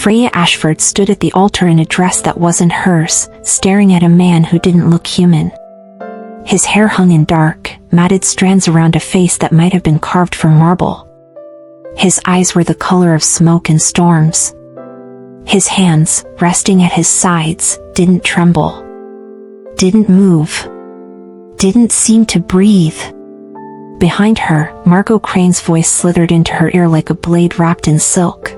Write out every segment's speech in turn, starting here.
Freya Ashford stood at the altar in a dress that wasn't hers, staring at a man who didn't look human. His hair hung in dark, matted strands around a face that might have been carved from marble. His eyes were the color of smoke and storms. His hands, resting at his sides, didn't tremble. Didn't move. Didn't seem to breathe. Behind her, Margot Crane's voice slithered into her ear like a blade wrapped in silk.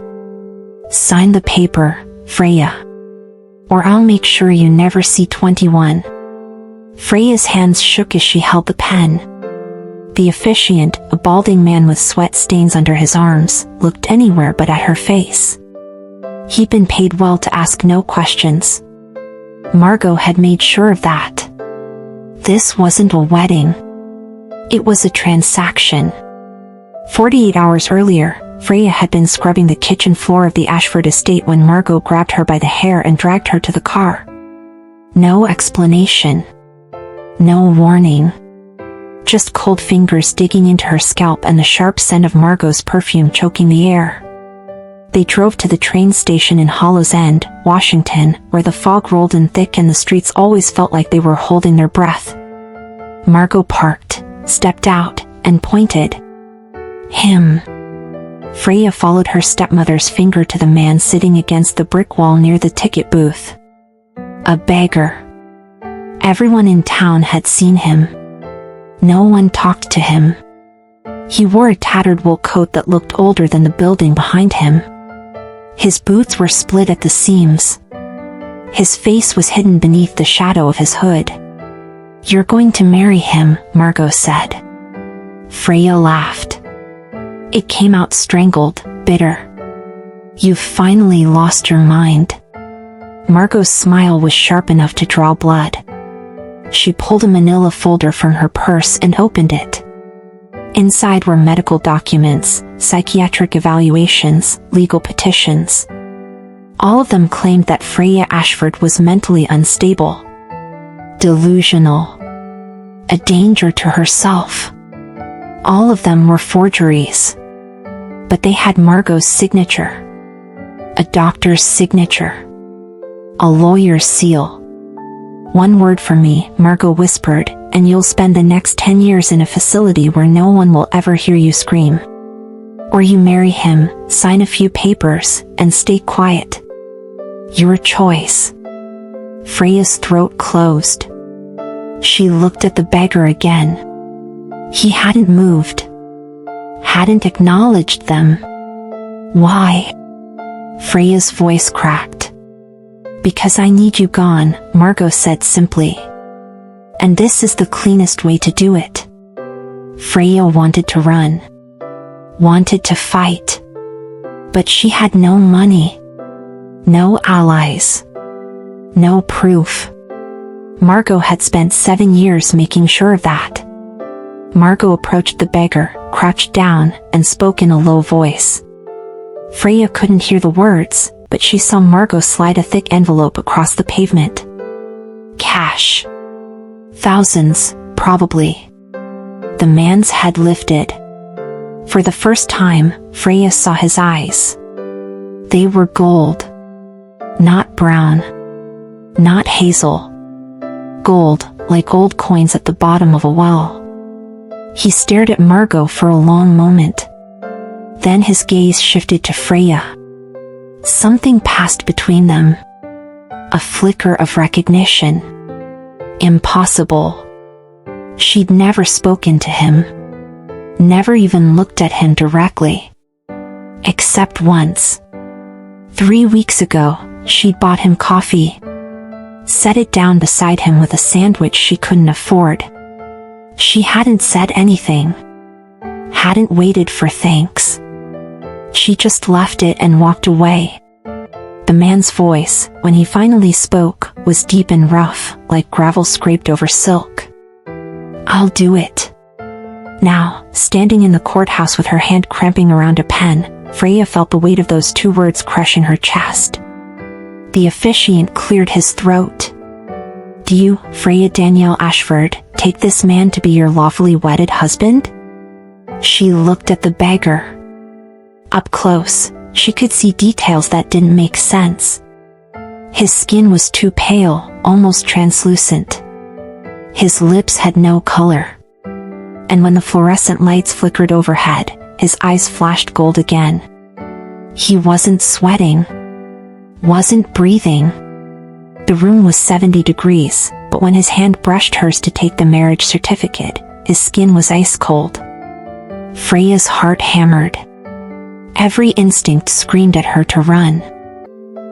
"Sign the paper, Freya. Or I'll make sure you never see 21. Freya's hands shook as she held the pen. The officiant, a balding man with sweat stains under his arms, looked anywhere but at her face. He'd been paid well to ask no questions. Margot had made sure of that. This wasn't a wedding. It was a transaction. 48 hours earlier, Freya had been scrubbing the kitchen floor of the Ashford estate when Margot grabbed her by the hair and dragged her to the car. No explanation. No warning. Just cold fingers digging into her scalp and the sharp scent of Margot's perfume choking the air. They drove to the train station in Hollow's End, Washington, where the fog rolled in thick and the streets always felt like they were holding their breath. Margot parked, stepped out, and pointed. Him. Freya followed her stepmother's finger to the man sitting against the brick wall near the ticket booth. A beggar. Everyone in town had seen him. No one talked to him. He wore a tattered wool coat that looked older than the building behind him. His boots were split at the seams. His face was hidden beneath the shadow of his hood. "You're going to marry him," Margot said. Freya laughed. It came out strangled, bitter. "You've finally lost your mind." Margot's smile was sharp enough to draw blood. She pulled a manila folder from her purse and opened it. Inside were medical documents, psychiatric evaluations, legal petitions. All of them claimed that Freya Ashford was mentally unstable, delusional, a danger to herself. All of them were forgeries. But they had Margot's signature. A doctor's signature. A lawyer's seal. "One word from me," Margot whispered, "and you'll spend the next 10 years in a facility where no one will ever hear you scream. Or you marry him, sign a few papers, and stay quiet. Your choice." Freya's throat closed. She looked at the beggar again. He hadn't moved. Hadn't acknowledged them. "Why?" Freya's voice cracked. "Because I need you gone," Margot said simply. "And this is the cleanest way to do it." Freya wanted to run. Wanted to fight. But she had no money. No allies. No proof. Margot had spent 7 years making sure of that. Margot approached the beggar, crouched down, and spoke in a low voice. Freya couldn't hear the words, but she saw Margot slide a thick envelope across the pavement. Cash. Thousands, probably. The man's head lifted. For the first time, Freya saw his eyes. They were gold. Not brown. Not hazel. Gold, like old coins at the bottom of a well. He stared at Margot for a long moment. Then his gaze shifted to Freya. Something passed between them. A flicker of recognition. Impossible. She'd never spoken to him. Never even looked at him directly. Except once. 3 weeks ago, she'd bought him coffee. Set it down beside him with a sandwich she couldn't afford. She hadn't said anything. Hadn't waited for thanks. She just left it and walked away. The man's voice, when he finally spoke, was deep and rough, like gravel scraped over silk. "I'll do it." Now, standing in the courthouse with her hand cramping around a pen, Freya felt the weight of those 2 words crushing her chest. The officiant cleared his throat. "Do you, Freya Danielle Ashford, take this man to be your lawfully wedded husband?" She looked at the beggar. Up close, she could see details that didn't make sense. His skin was too pale, almost translucent. His lips had no color. And when the fluorescent lights flickered overhead, his eyes flashed gold again. He wasn't sweating. Wasn't breathing. The room was 70 degrees, but when his hand brushed hers to take the marriage certificate, his skin was ice cold. Freya's heart hammered. Every instinct screamed at her to run.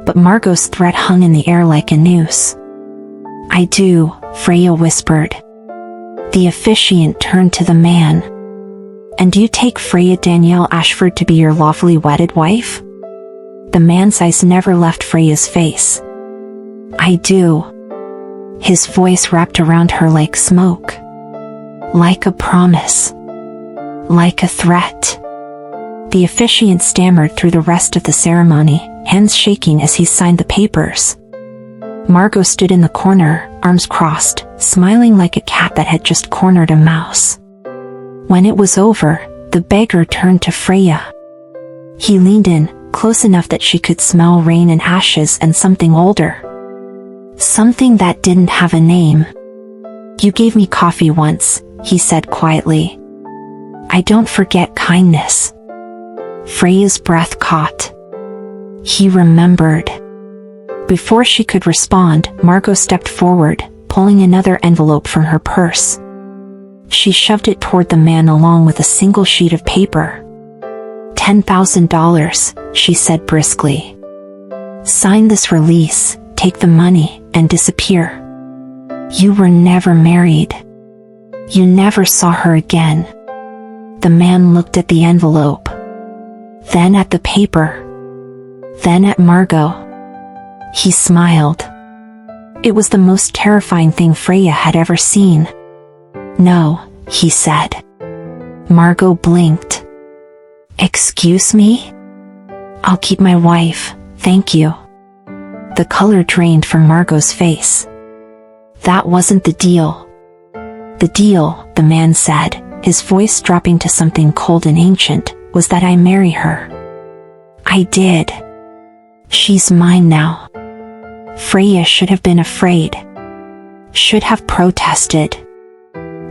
But Margot's threat hung in the air like a noose. "I do," Freya whispered. The officiant turned to the man. "And do you take Freya Danielle Ashford to be your lawfully wedded wife?" The man's eyes never left Freya's face. "I do." His voice wrapped around her like smoke. Like a promise. Like a threat. The officiant stammered through the rest of the ceremony, hands shaking as he signed the papers. Margot stood in the corner, arms crossed, smiling like a cat that had just cornered a mouse. When it was over, the beggar turned to Freya. He leaned in, close enough that she could smell rain and ashes and something older. Something that didn't have a name. "You gave me coffee once," he said quietly. "I don't forget kindness." Freya's breath caught. He remembered. Before she could respond, Margot stepped forward, pulling another envelope from her purse. She shoved it toward the man along with a single sheet of paper. $10,000, she said briskly. "Sign this release, take the money, and disappear. You were never married. You never saw her again." The man looked at the envelope. Then at the paper. Then at Margot. He smiled. It was the most terrifying thing Freya had ever seen. "No," he said. Margot blinked. "Excuse me? I'll keep my wife, thank you." The color drained from Margot's face. "That wasn't the deal." "The deal," the man said, his voice dropping to something cold and ancient, "was that I marry her. I did. She's mine now." Freya should have been afraid. Should have protested.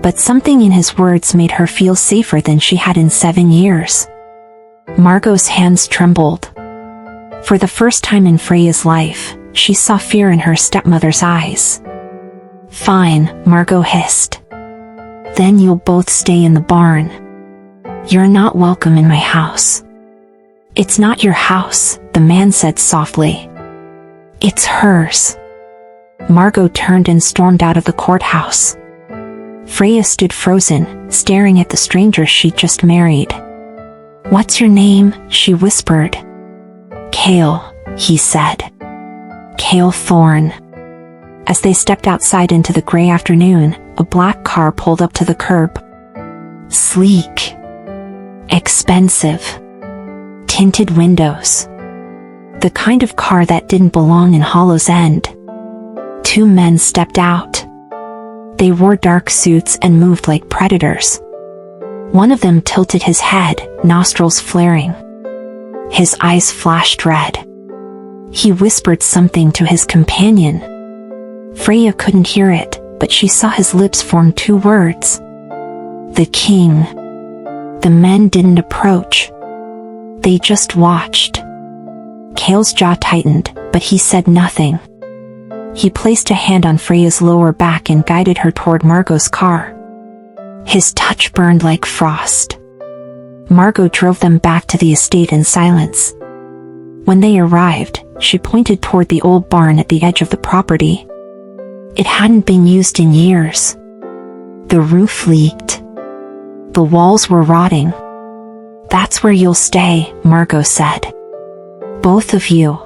But something in his words made her feel safer than she had in 7 years. Margot's hands trembled. For the first time in Freya's life, she saw fear in her stepmother's eyes. "Fine," Margot hissed. "Then you'll both stay in the barn. You're not welcome in my house." "It's not your house," the man said softly. "It's hers." Margot turned and stormed out of the courthouse. Freya stood frozen, staring at the stranger she'd just married. "What's your name?" she whispered. "Kael," he said. "Kael Thorne." As they stepped outside into the gray afternoon, a black car pulled up to the curb. Sleek. Expensive. Tinted windows. The kind of car that didn't belong in Hollow's End. 2 men stepped out. They wore dark suits and moved like predators. One of them tilted his head, nostrils flaring. His eyes flashed red. He whispered something to his companion. Freya couldn't hear it, but she saw his lips form 2 words. "The king." The men didn't approach. They just watched. Kael's jaw tightened, but he said nothing. He placed a hand on Freya's lower back and guided her toward Margot's car. His touch burned like frost. Margot drove them back to the estate in silence. When they arrived, she pointed toward the old barn at the edge of the property. It hadn't been used in years. The roof leaked. The walls were rotting. "That's where you'll stay," Margot said. "Both of you.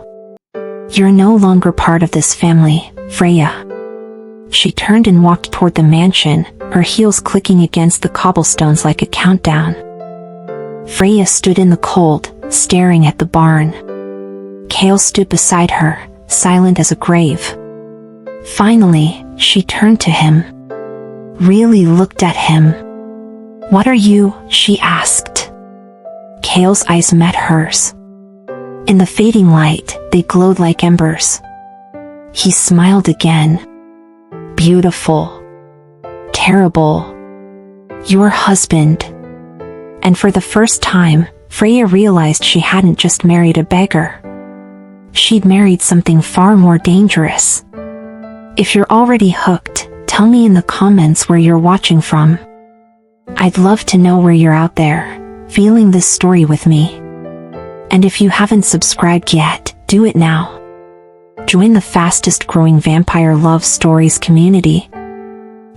You're no longer part of this family, Freya." She turned and walked toward the mansion, her heels clicking against the cobblestones like a countdown. Freya stood in the cold, staring at the barn. Kael stood beside her, silent as a grave. Finally, she turned to him. Really looked at him. "What are you?" she asked. Kael's eyes met hers. In the fading light, they glowed like embers. He smiled again. Beautiful. Terrible. Your husband. And for the first time, Freya realized she hadn't just married a beggar. She'd married something far more dangerous. If you're already hooked, tell me in the comments where you're watching from. I'd love to know where you're out there, feeling this story with me. And if you haven't subscribed yet, do it now. Join the fastest growing vampire love stories community.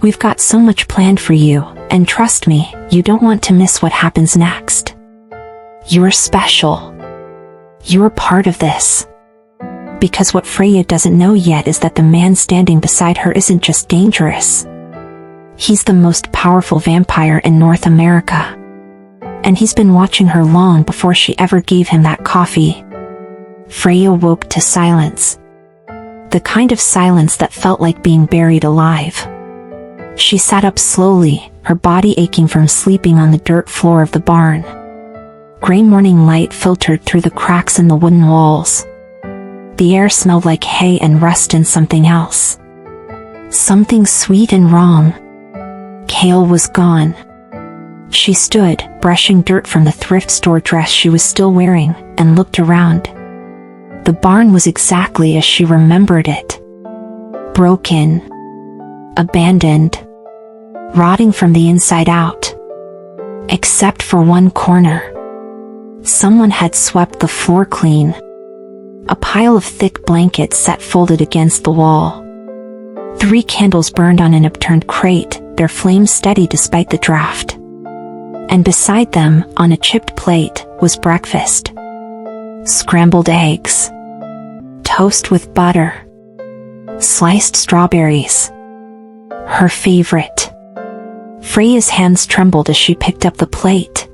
We've got so much planned for you, and trust me, you don't want to miss what happens next. You're special. You're part of this. Because what Freya doesn't know yet is that the man standing beside her isn't just dangerous. He's the most powerful vampire in North America. And he's been watching her long before she ever gave him that coffee. Freya woke to silence. The kind of silence that felt like being buried alive. She sat up slowly, her body aching from sleeping on the dirt floor of the barn. Gray morning light filtered through the cracks in the wooden walls. The air smelled like hay and rust and something else. Something sweet and wrong. Kael was gone. She stood, brushing dirt from the thrift store dress she was still wearing, and looked around. The barn was exactly as she remembered it. Broken. Abandoned. Rotting from the inside out. Except for one corner. Someone had swept the floor clean. A pile of thick blankets sat folded against the wall. 3 candles burned on an upturned crate, their flames steady despite the draft. And beside them, on a chipped plate, was breakfast. Scrambled eggs. Toast with butter. Sliced strawberries. Her favorite. Freya's hands trembled as she picked up the plate.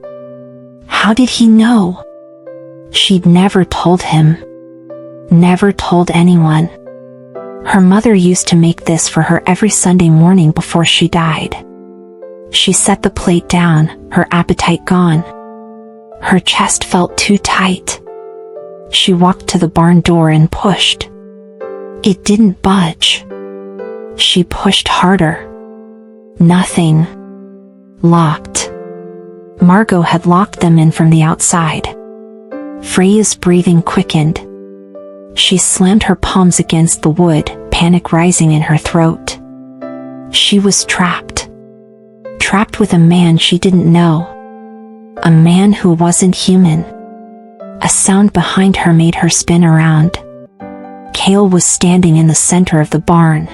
How did he know? She'd never told him. Never told anyone. Her mother used to make this for her every Sunday morning before she died. She set the plate down, her appetite gone. Her chest felt too tight. She walked to the barn door and pushed. It didn't budge. She pushed harder. Nothing. Locked. Margot had locked them in from the outside. Freya's breathing quickened. She slammed her palms against the wood, panic rising in her throat. She was trapped. Trapped with a man she didn't know. A man who wasn't human. A sound behind her made her spin around. Kael was standing in the center of the barn.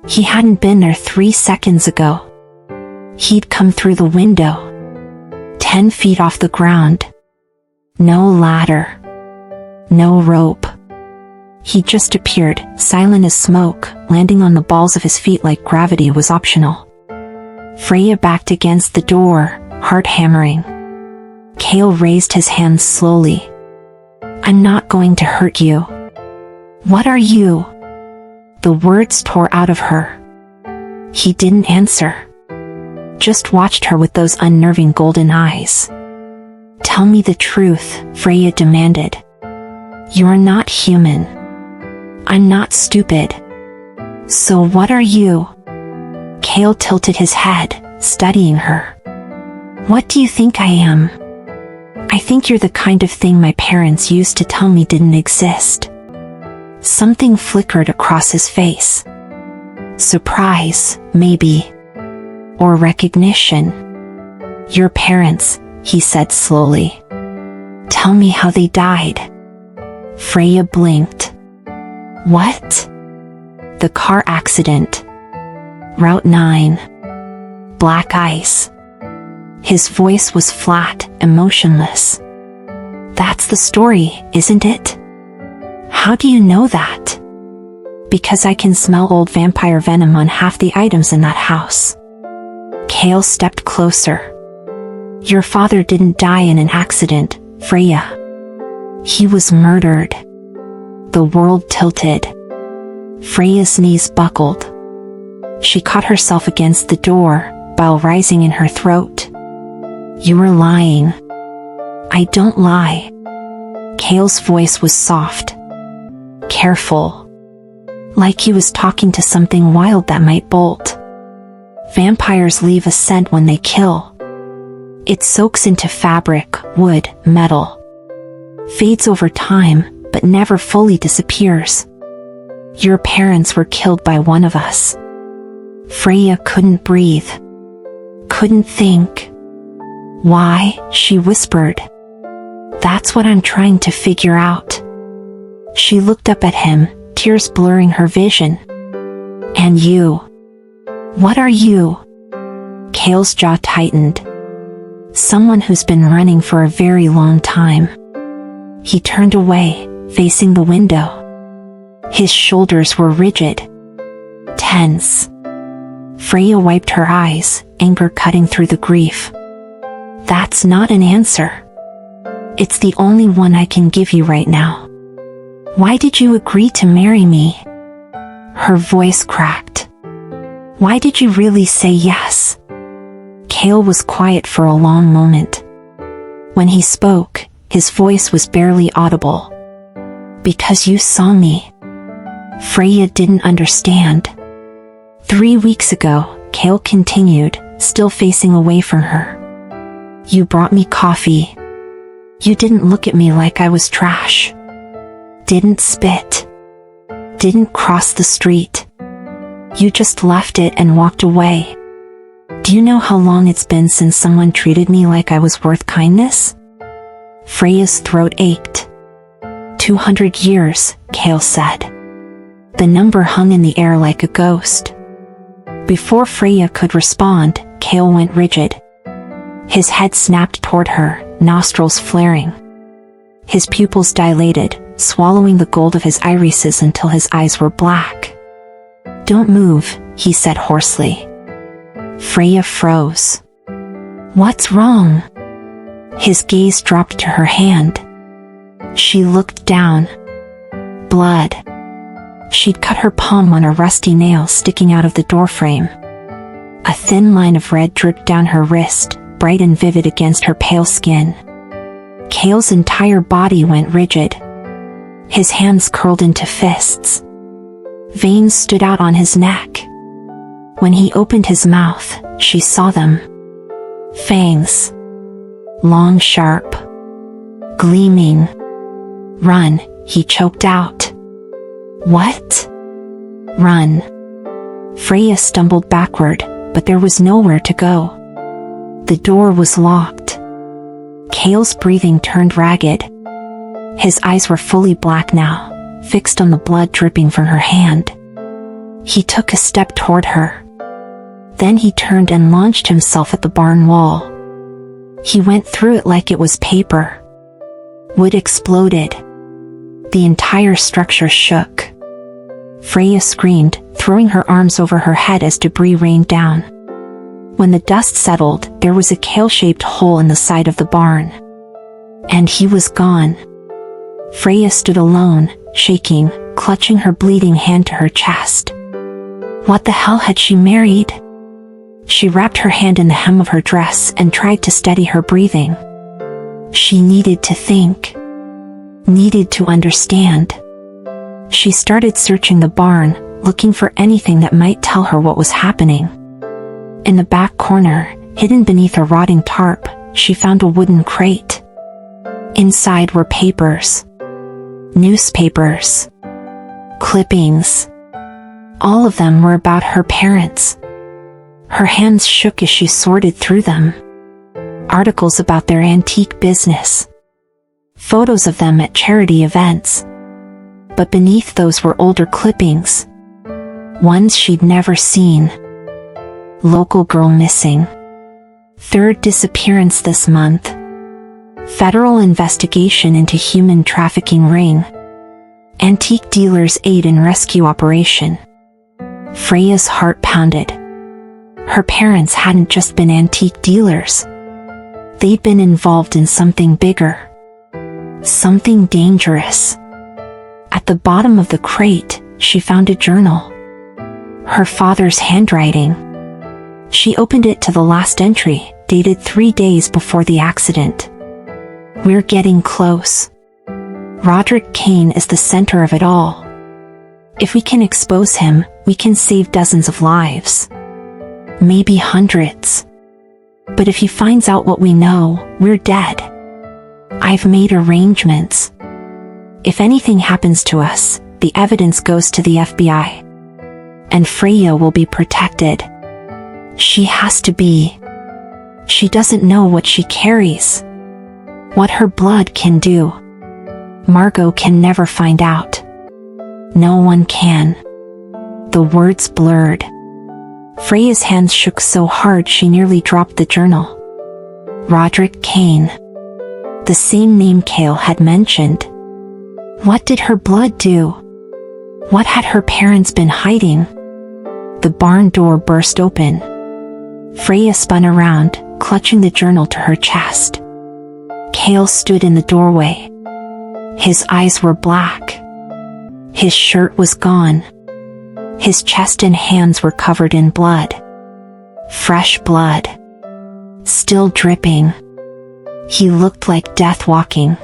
He hadn't been there 3 seconds ago. He'd come through the window. 10 feet off the ground. No ladder. No rope. He just appeared, silent as smoke, landing on the balls of his feet like gravity was optional. Freya backed against the door, heart hammering. Kael raised his hands slowly. I'm not going to hurt you. What are you? The words tore out of her. He didn't answer. Just watched her with those unnerving golden eyes. Tell me the truth, Freya demanded. You're not human. I'm not stupid. So what are you? Kael tilted his head, studying her. What do you think I am? I think you're the kind of thing my parents used to tell me didn't exist. Something flickered across his face. Surprise, maybe. Or recognition. Your parents, he said slowly. Tell me how they died. Freya blinked. What? The car accident. Route 9. Black ice. His voice was flat, emotionless. That's the story, isn't it? How do you know that? Because I can smell old vampire venom on half the items in that house. Kael stepped closer. Your father didn't die in an accident, Freya. He was murdered. The world tilted. Freya's knees buckled. She caught herself against the door, bile rising in her throat. You were lying. I don't lie. Kael's voice was soft, careful, like he was talking to something wild that might bolt. Vampires leave a scent when they kill. It soaks into fabric, wood, metal, fades over time, but never fully disappears. Your parents were killed by one of us. Freya couldn't breathe, couldn't think. Why? She whispered. That's what I'm trying to figure out. She looked up at him, tears blurring her vision. And you? What are you? Kael's jaw tightened. Someone who's been running for a very long time. He turned away, facing the window. His shoulders were rigid, tense. Freya wiped her eyes, anger cutting through the grief. That's not an answer. It's the only one I can give you right now. Why did you agree to marry me? Her voice cracked. Why did you really say yes? Kael was quiet for a long moment. When he spoke, his voice was barely audible. Because you saw me. Freya didn't understand. 3 weeks ago, Kael continued, still facing away from her. You brought me coffee. You didn't look at me like I was trash. Didn't spit. Didn't cross the street. You just left it and walked away. Do you know how long it's been since someone treated me like I was worth kindness? Freya's throat ached. 200 years, Kael said. The number hung in the air like a ghost. Before Freya could respond, Kael went rigid. His head snapped toward her, nostrils flaring. His pupils dilated, swallowing the gold of his irises until his eyes were black. Don't move, he said hoarsely. Freya froze. What's wrong? His gaze dropped to her hand. She looked down. Blood. She'd cut her palm on a rusty nail sticking out of the doorframe. A thin line of red dripped down her wrist, bright and vivid against her pale skin. Kael's entire body went rigid. His hands curled into fists. Veins stood out on his neck. When he opened his mouth, she saw them. Fangs. Long, sharp. Gleaming. Run, he choked out. What? Run. Freya stumbled backward, but there was nowhere to go. The door was locked. Kael's breathing turned ragged. His eyes were fully black now, fixed on the blood dripping from her hand. He took a step toward her. Then he turned and launched himself at the barn wall. He went through it like it was paper. Wood exploded. The entire structure shook. Freya screamed, throwing her arms over her head as debris rained down. When the dust settled, there was a Kael-shaped hole in the side of the barn. And he was gone. Freya stood alone, shaking, clutching her bleeding hand to her chest. What the hell had she married? She wrapped her hand in the hem of her dress and tried to steady her breathing. She needed to think. Needed to understand. She started searching the barn, looking for anything that might tell her what was happening. In the back corner, hidden beneath a rotting tarp, she found a wooden crate. Inside were papers. Newspapers. Clippings. All of them were about her parents. Her hands shook as she sorted through them. Articles about their antique business. Photos of them at charity events. But beneath those were older clippings. Ones she'd never seen. Local girl missing. Third disappearance this month. Federal investigation into human trafficking ring. Antique dealers aid and rescue operation. Freya's heart pounded. Her parents hadn't just been antique dealers. They'd been involved in something bigger. Something dangerous. At the bottom of the crate, she found a journal. Her father's handwriting. She opened it to the last entry, dated 3 days before the accident. We're getting close. Roderick Kane is the center of it all. If we can expose him, we can save dozens of lives. Maybe hundreds. But if he finds out what we know, we're dead. I've made arrangements. If anything happens to us, the evidence goes to the FBI. And Freya will be protected. She has to be. She doesn't know what she carries. What her blood can do. Margot can never find out. No one can. The words blurred. Freya's hands shook so hard she nearly dropped the journal. Roderick Kane. The same name Kael had mentioned. What did her blood do? What had her parents been hiding? The barn door burst open. Freya spun around, clutching the journal to her chest. Kael stood in the doorway. His eyes were black. His shirt was gone. His chest and hands were covered in blood. Fresh blood. Still dripping. He looked like death walking.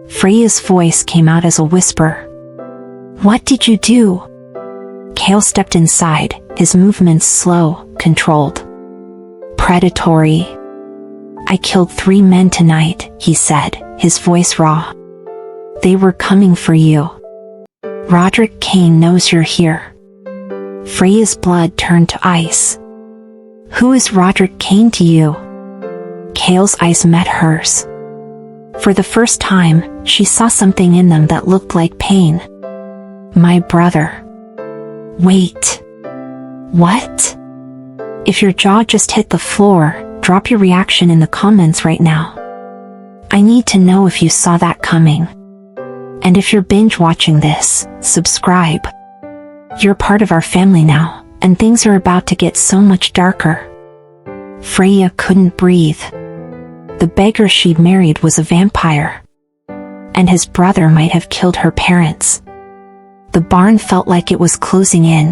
Freya's voice came out as a whisper. What did you do? Kael stepped inside, his movements slow, controlled. Predatory. I killed 3 men tonight, he said, his voice raw. They were coming for you. Roderick Kane knows you're here. Freya's blood turned to ice. Who is Roderick Kane to you? Kael's eyes met hers. For the first time, she saw something in them that looked like pain. My brother. Wait. What? If your jaw just hit the floor, drop your reaction in the comments right now. I need to know if you saw that coming. And if you're binge watching this, subscribe. You're part of our family now, and things are about to get so much darker. Freya couldn't breathe. The beggar she'd married was a vampire. And his brother might have killed her parents. The barn felt like it was closing in.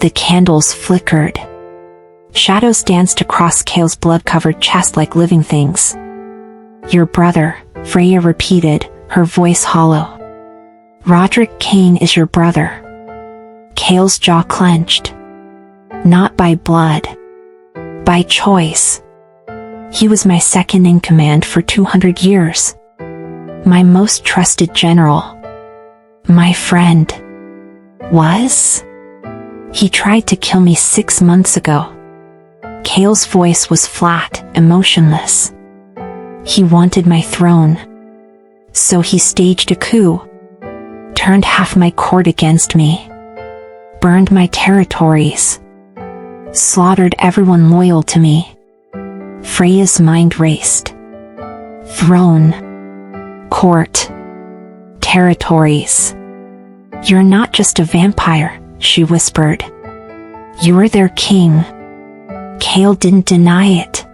The candles flickered. Shadows danced across Kael's blood-covered chest like living things. Your brother, Freya repeated, her voice hollow. Roderick Kane is your brother. Kael's jaw clenched. Not by blood. By choice. He was my second in command for 200 years. My most trusted general. My friend. Was? He tried to kill me 6 months ago. Kael's voice was flat, emotionless. He wanted my throne. So he staged a coup. Turned half my court against me. Burned my territories. Slaughtered everyone loyal to me. Freya's mind raced. Throne. Court. Territories. You're not just a vampire, she whispered. You're their king. Kael didn't deny it.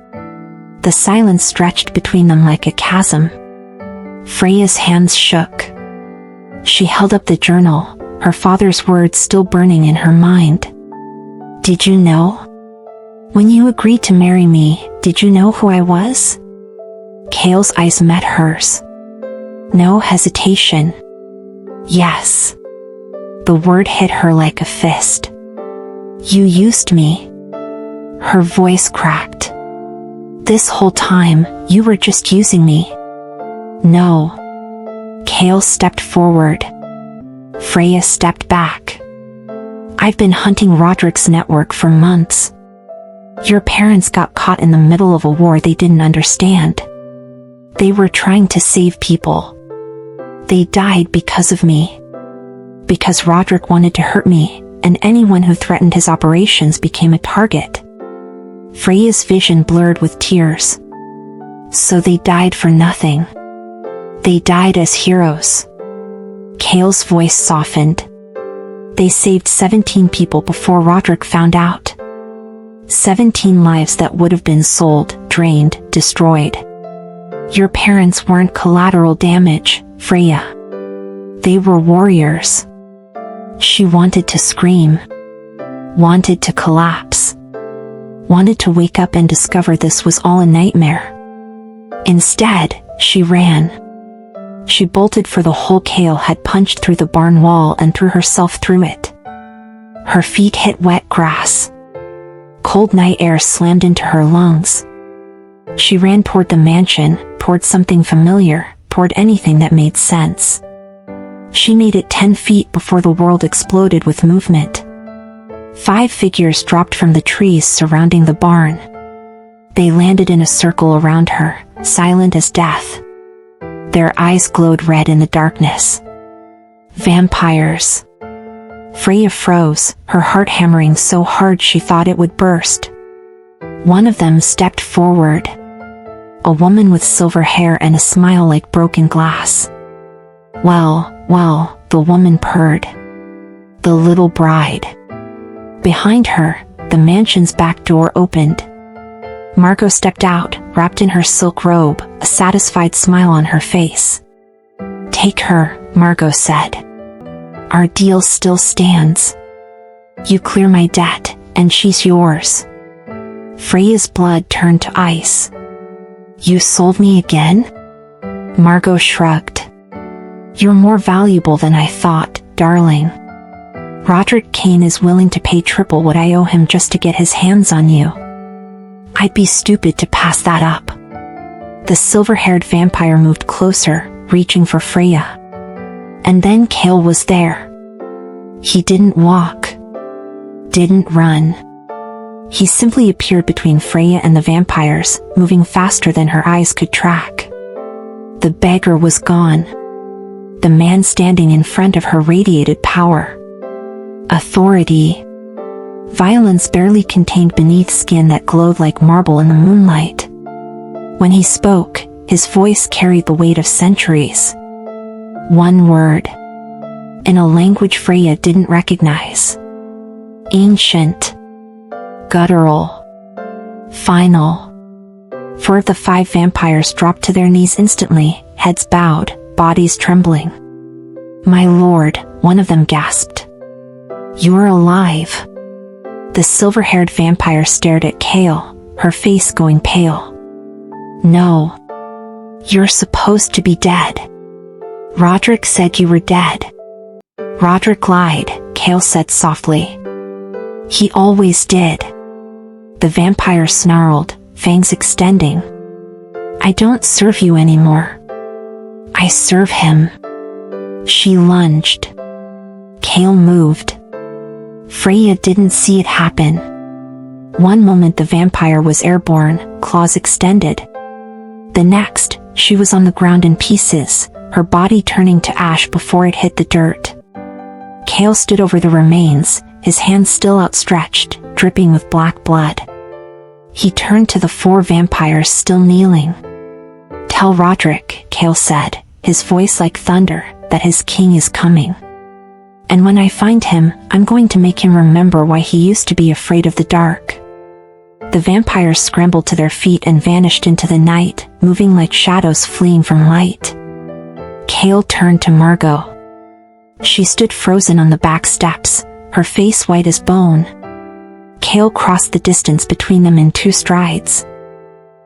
The silence stretched between them like a chasm. Freya's hands shook. She held up the journal, her father's words still burning in her mind. Did you know? When you agreed to marry me, did you know who I was? Kael's eyes met hers. No hesitation. Yes. The word hit her like a fist. You used me. Her voice cracked. This whole time, you were just using me. No. Kael stepped forward. Freya stepped back. I've been hunting Roderick's network for months. Your parents got caught in the middle of a war they didn't understand. They were trying to save people. They died because of me. Because Roderick wanted to hurt me, and anyone who threatened his operations became a target. Freya's vision blurred with tears. So they died for nothing. They died as heroes. Kael's voice softened. They saved 17 people before Roderick found out. 17 lives that would have been sold, drained, destroyed. Your parents weren't collateral damage, Freya. They were warriors. She wanted to scream. Wanted to collapse. Wanted to wake up and discover this was all a nightmare. Instead, she ran. She bolted for the hole Kael had punched through the barn wall and threw herself through it. Her feet hit wet grass. Cold night air slammed into her lungs. She ran toward the mansion, toward something familiar, toward anything that made sense. She made it 10 feet before the world exploded with movement. 5 figures dropped from the trees surrounding the barn. They landed in a circle around her, silent as death. Their eyes glowed red in the darkness. Vampires. Freya froze, her heart hammering so hard she thought it would burst. One of them stepped forward. A woman with silver hair and a smile like broken glass. Well, the woman purred. The little bride. Behind her, the mansion's back door opened. Margot stepped out, wrapped in her silk robe, a satisfied smile on her face. "Take her," Margot said. "Our deal still stands. You clear my debt, and she's yours." Freya's blood turned to ice. "You sold me again?" Margot shrugged. "You're more valuable than I thought, darling. Roderick Kane is willing to pay triple what I owe him just to get his hands on you. I'd be stupid to pass that up." The silver-haired vampire moved closer, reaching for Freya. And then Kael was there. He didn't walk. Didn't run. He simply appeared between Freya and the vampires, moving faster than her eyes could track. The beggar was gone. The man standing in front of her radiated power. Authority. Violence barely contained beneath skin that glowed like marble in the moonlight. When he spoke, his voice carried the weight of centuries. One word. In a language Freya didn't recognize. Ancient. Guttural. Final. 4 of the 5 vampires dropped to their knees instantly, heads bowed, bodies trembling. "My lord," one of them gasped. "You're alive." The silver-haired vampire stared at Kael, her face going pale. "No. You're supposed to be dead. Roderick said you were dead." "Roderick lied," Kael said softly. "He always did." The vampire snarled, fangs extending. "I don't serve you anymore. I serve him." She lunged. Kael moved. Freya didn't see it happen. One moment the vampire was airborne, claws extended. The next, she was on the ground in pieces, her body turning to ash before it hit the dirt. Kael stood over the remains, his hands still outstretched, dripping with black blood. He turned to the 4 vampires still kneeling. "Tell Roderick," Kael said, his voice like thunder, "that his king is coming. And when I find him, I'm going to make him remember why he used to be afraid of the dark." The vampires scrambled to their feet and vanished into the night, moving like shadows fleeing from light. Kael turned to Margot. She stood frozen on the back steps, her face white as bone. Kael crossed the distance between them in 2 strides.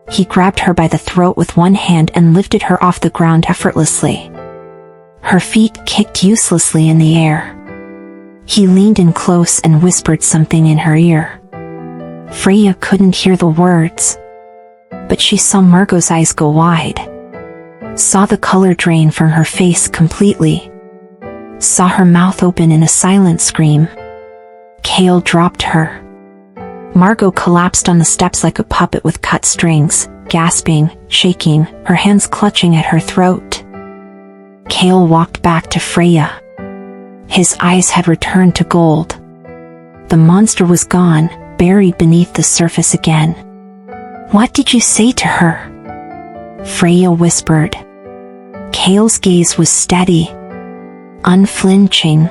He grabbed her by the throat with one hand and lifted her off the ground effortlessly. Her feet kicked uselessly in the air. He leaned in close and whispered something in her ear. Freya couldn't hear the words, but she saw Margot's eyes go wide. Saw the color drain from her face completely. Saw her mouth open in a silent scream. Kael dropped her. Margot collapsed on the steps like a puppet with cut strings, gasping, shaking, her hands clutching at her throat. Kael walked back to Freya. His eyes had returned to gold. The monster was gone, buried beneath the surface again. "What did you say to her?" Freya whispered. Kael's gaze was steady, unflinching.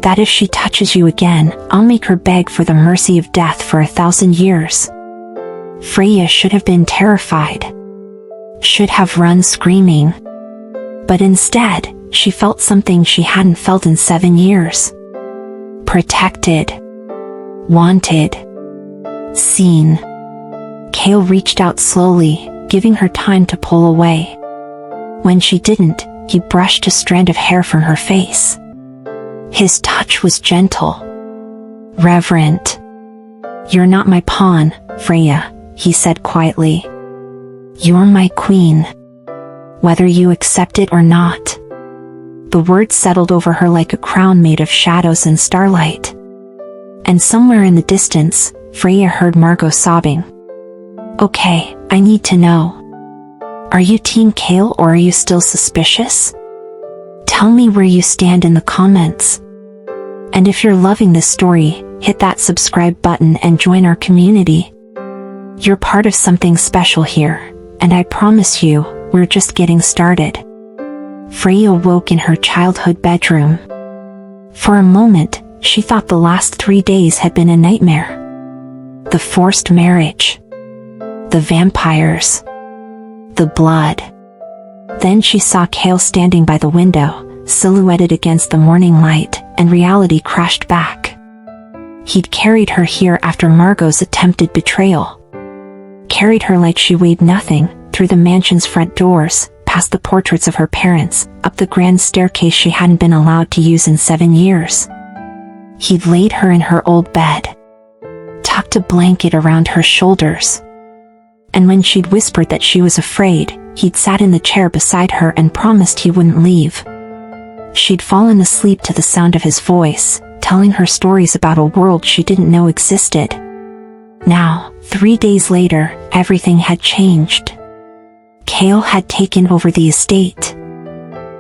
"That if she touches you again, I'll make her beg for the mercy of death for 1,000 years. Freya should have been terrified. Should have run screaming. But instead, she felt something she hadn't felt in 7 years. Protected. Wanted. Seen. Kael reached out slowly, giving her time to pull away. When she didn't, he brushed a strand of hair from her face. His touch was gentle, reverent. "You're not my pawn, Freya," he said quietly. "You're my queen, whether you accept it or not." The words settled over her like a crown made of shadows and starlight. And somewhere in the distance, Freya heard Margot sobbing. "Okay, I need to know. Are you Team Kael or are you still suspicious? Tell me where you stand in the comments. And if you're loving this story, hit that subscribe button and join our community. You're part of something special here, and I promise you, we're just getting started." Freya woke in her childhood bedroom. For a moment, she thought the last 3 days had been a nightmare. The forced marriage, the vampires, the blood. Then she saw Kael standing by the window, silhouetted against the morning light, and reality crashed back. He'd carried her here after Margot's attempted betrayal. Carried her like she weighed nothing, through the mansion's front doors, past the portraits of her parents, up the grand staircase she hadn't been allowed to use in 7 years. He'd laid her in her old bed, tucked a blanket around her shoulders. And when she'd whispered that she was afraid, he'd sat in the chair beside her and promised he wouldn't leave. She'd fallen asleep to the sound of his voice, telling her stories about a world she didn't know existed. Now, 3 days later, everything had changed. Kael had taken over the estate.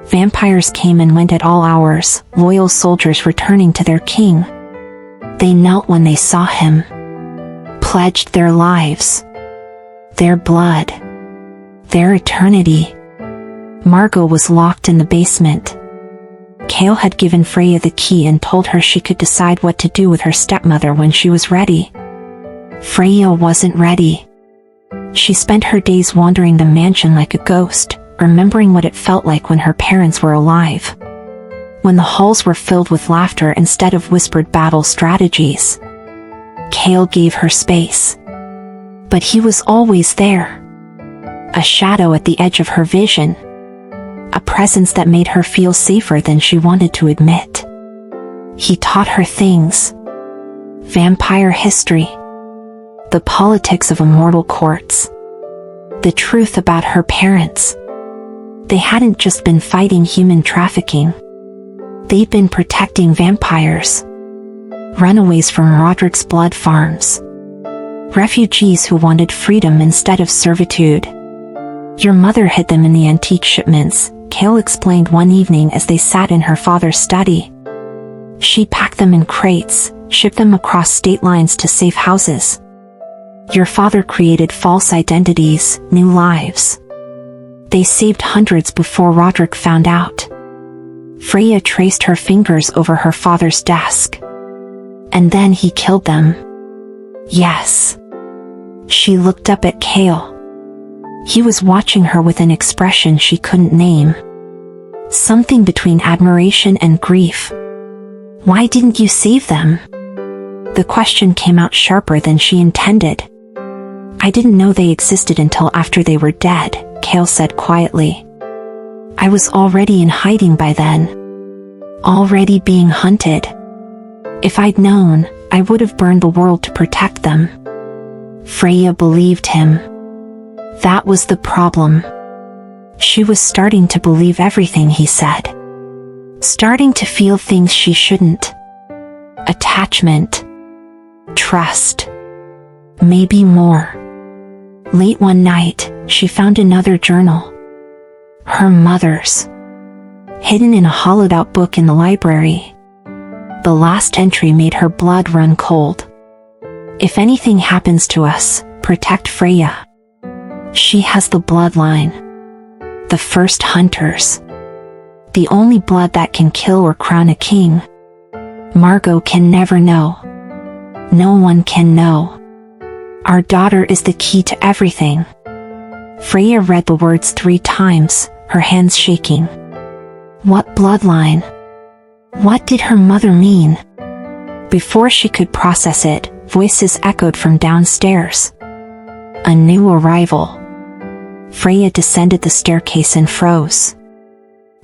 Vampires came and went at all hours, loyal soldiers returning to their king. They knelt when they saw him, pledged their lives, their blood, their eternity. Margot was locked in the basement. Kael had given Freya the key and told her she could decide what to do with her stepmother when she was ready. Freya wasn't ready. She spent her days wandering the mansion like a ghost, remembering what it felt like when her parents were alive. When the halls were filled with laughter instead of whispered battle strategies. Kael gave her space. But he was always there. A shadow at the edge of her vision. A presence that made her feel safer than she wanted to admit. He taught her things. Vampire history. The politics of immortal courts. The truth about her parents. They hadn't just been fighting human trafficking. They'd been protecting vampires. Runaways from Roderick's blood farms. Refugees who wanted freedom instead of servitude. "Your mother hid them in the antique shipments," Kael explained one evening as they sat in her father's study. "She packed them in crates, shipped them across state lines to safe houses. Your father created false identities, new lives. They saved hundreds before Roderick found out." Freya traced her fingers over her father's desk. "And then he killed them." "Yes." She looked up at Kael. He was watching her with an expression she couldn't name. Something between admiration and grief. "Why didn't you save them?" The question came out sharper than she intended. "I didn't know they existed until after they were dead," Kael said quietly. "I was already in hiding by then. Already being hunted. If I'd known, I would have burned the world to protect them." Freya believed him. That was the problem. She was starting to believe everything he said. Starting to feel things she shouldn't. Attachment. Trust. Maybe more. Late one night, she found another journal. Her mother's. Hidden in a hollowed-out book in the library. The last entry made her blood run cold. "If anything happens to us, protect Freya. She has the bloodline. The first hunters. The only blood that can kill or crown a king. Margot can never know. No one can know. Our daughter is the key to everything." Freya read the words 3 times, her hands shaking. What bloodline? What did her mother mean? Before she could process it, voices echoed from downstairs. A new arrival. Freya descended the staircase and froze.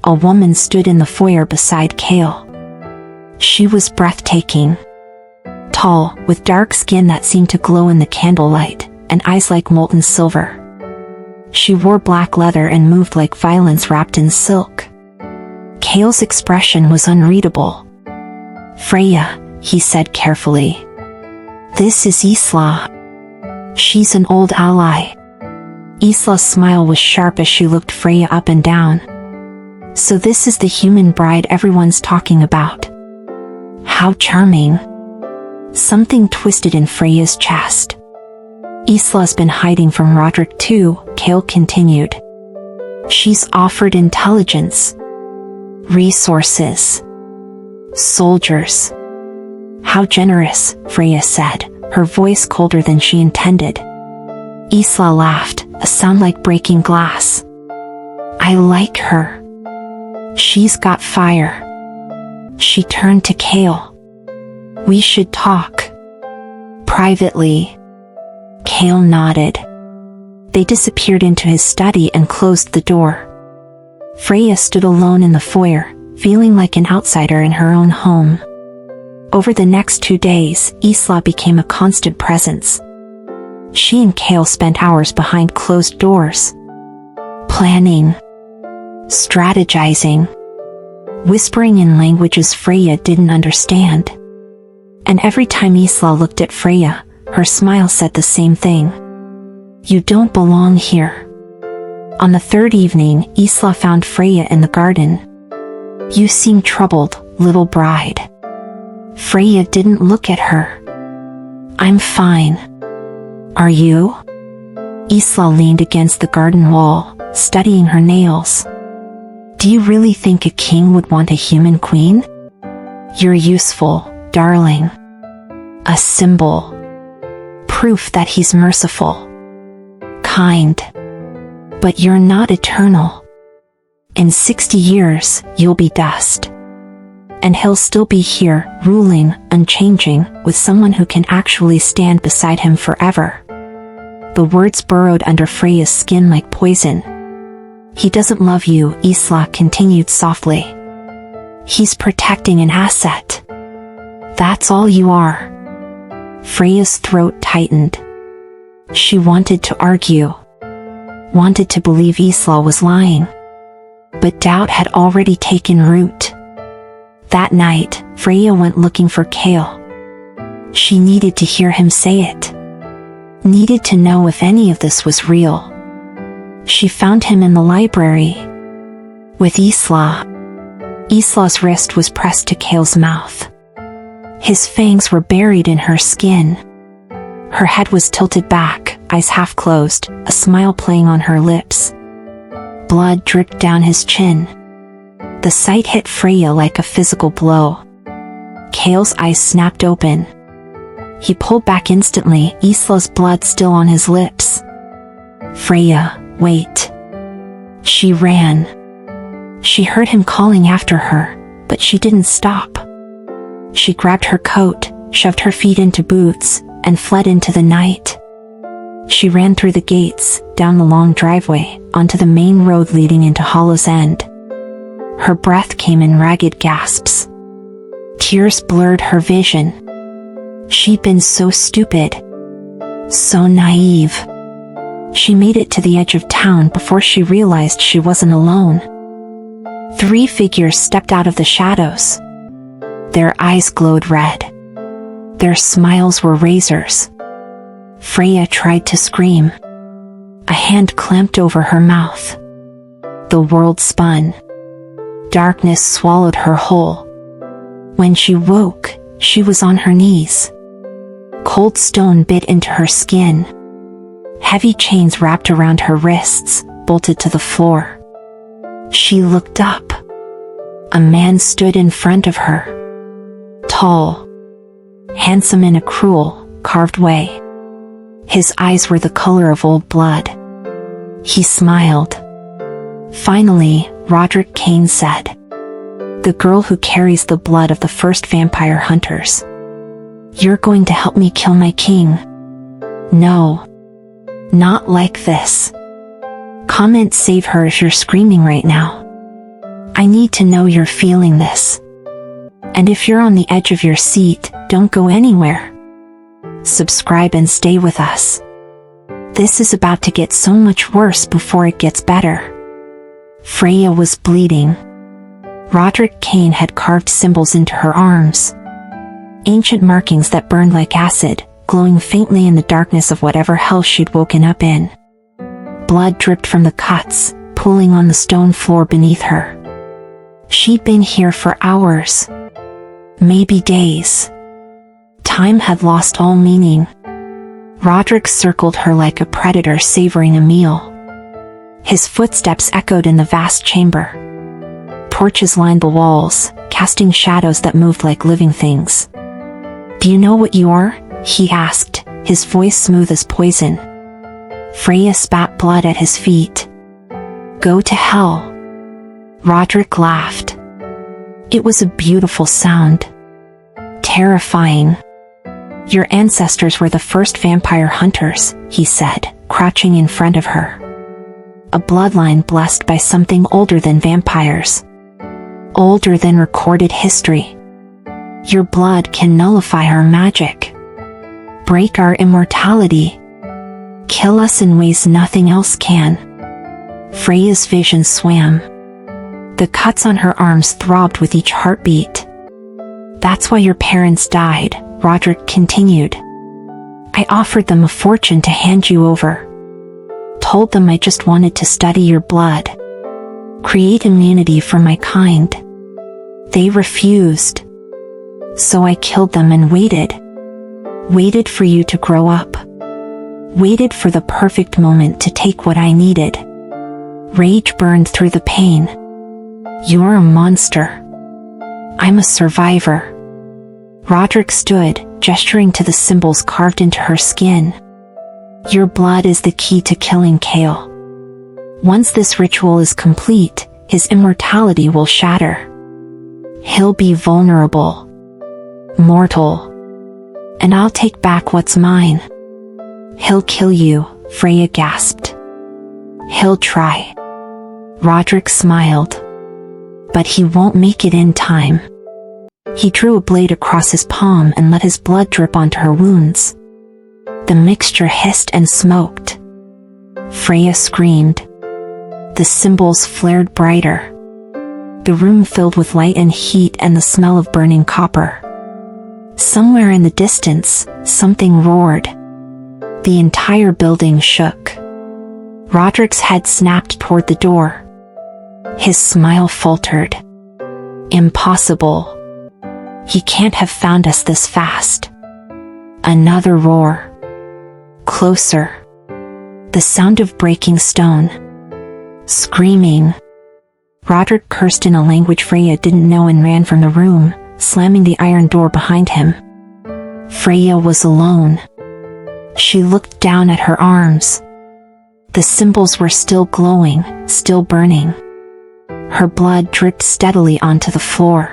A woman stood in the foyer beside Kael. She was breathtaking. Tall, with dark skin that seemed to glow in the candlelight, and eyes like molten silver. She wore black leather and moved like violence wrapped in silk. Kael's expression was unreadable. "Freya," he said carefully. "This is Isla. She's an old ally." Isla's smile was sharp as she looked Freya up and down. "So this is the human bride everyone's talking about. How charming." Something twisted in Freya's chest. "Isla's been hiding from Roderick too," Kael continued. "She's offered intelligence, resources, soldiers." "How generous," Freya said, her voice colder than she intended. Isla laughed, a sound like breaking glass. "I like her. She's got fire." She turned to Kael. "We should talk. Privately." Kael nodded. They disappeared into his study and closed the door. Freya stood alone in the foyer, feeling like an outsider in her own home. Over the next 2 days, Isla became a constant presence. She and Kael spent hours behind closed doors, planning, strategizing, whispering in languages Freya didn't understand. And every time Isla looked at Freya, her smile said the same thing. "You don't belong here." On the third evening, Isla found Freya in the garden. "You seem troubled, little bride." Freya didn't look at her. "I'm fine. Are you?" Isla leaned against the garden wall, studying her nails. "Do you really think a king would want a human queen? You're useful, darling. A symbol. Proof that he's merciful. Kind. But you're not eternal. In 60 years, you'll be dust. And he'll still be here, ruling, unchanging, with someone who can actually stand beside him forever." The words burrowed under Freya's skin like poison. "He doesn't love you," Isla continued softly. "He's protecting an asset. That's all you are." Freya's throat tightened. She wanted to argue, wanted to believe Isla was lying. But doubt had already taken root. That night, Freya went looking for Kael. She needed to hear him say it. Needed to know if any of this was real. She found him in the library, with Isla. Isla's wrist was pressed to Kael's mouth. His fangs were buried in her skin. Her head was tilted back, eyes half closed, a smile playing on her lips. Blood dripped down his chin. The sight hit Freya like a physical blow. Kael's eyes snapped open. He pulled back instantly, Isla's blood still on his lips. "Freya, wait." She ran. She heard him calling after her, but she didn't stop. She grabbed her coat, shoved her feet into boots, and fled into the night. She ran through the gates, down the long driveway, onto the main road leading into Hollow's End. Her breath came in ragged gasps. Tears blurred her vision. She'd been so stupid, so naive. She made it to the edge of town before she realized she wasn't alone. 3 figures stepped out of the shadows. Their eyes glowed red. Their smiles were razors. Freya tried to scream. A hand clamped over her mouth. The world spun. Darkness swallowed her whole. When she woke, she was on her knees. Cold stone bit into her skin. Heavy chains wrapped around her wrists, bolted to the floor. She looked up. A man stood in front of her. Tall. Handsome in a cruel, carved way. His eyes were the color of old blood. He smiled. Finally, Roderick Kane said, "The girl who carries the blood of the first vampire hunters. You're going to help me kill my king." "No. Not like this." Comment save her if you're screaming right now. I need to know you're feeling this. And if you're on the edge of your seat, don't go anywhere. Subscribe and stay with us. This is about to get so much worse before it gets better. Freya was bleeding. Roderick Kane had carved symbols into her arms. Ancient markings that burned like acid, glowing faintly in the darkness of whatever hell she'd woken up in. Blood dripped from the cuts, pooling on the stone floor beneath her. She'd been here for hours. Maybe days. Time had lost all meaning. Roderick circled her like a predator savoring a meal. His footsteps echoed in the vast chamber. Torches lined the walls, casting shadows that moved like living things. "Do you know what you are?" he asked, his voice smooth as poison. Freya spat blood at his feet. "Go to hell." Roderick laughed. It was a beautiful sound. Terrifying. "Your ancestors were the first vampire hunters," he said, crouching in front of her. "A bloodline blessed by something older than vampires. Older than recorded history. Your blood can nullify our magic. Break our immortality. Kill us in ways nothing else can." Freya's vision swam. The cuts on her arms throbbed with each heartbeat. "That's why your parents died," Roderick continued. "I offered them a fortune to hand you over. Told them I just wanted to study your blood. Create immunity for my kind. They refused. So I killed them and waited. Waited for you to grow up. Waited for the perfect moment to take what I needed." Rage burned through the pain. "You're a monster. I'm a survivor." Roderick stood, gesturing to the symbols carved into her skin. "Your blood is the key to killing Kael. Once this ritual is complete, his immortality will shatter. He'll be vulnerable. Mortal. And I'll take back what's mine." "He'll kill you," Freya gasped. "He'll try." Roderick smiled. "But he won't make it in time." He drew a blade across his palm and let his blood drip onto her wounds. The mixture hissed and smoked. Freya screamed. The symbols flared brighter. The room filled with light and heat and the smell of burning copper. Somewhere in the distance, something roared. The entire building shook. Roderick's head snapped toward the door. His smile faltered. "Impossible. He can't have found us this fast." Another roar. Closer. The sound of breaking stone. Screaming. Roderick cursed in a language Freya didn't know and ran from the room, slamming the iron door behind him. Freya was alone. She looked down at her arms. The symbols were still glowing, still burning. Her blood dripped steadily onto the floor.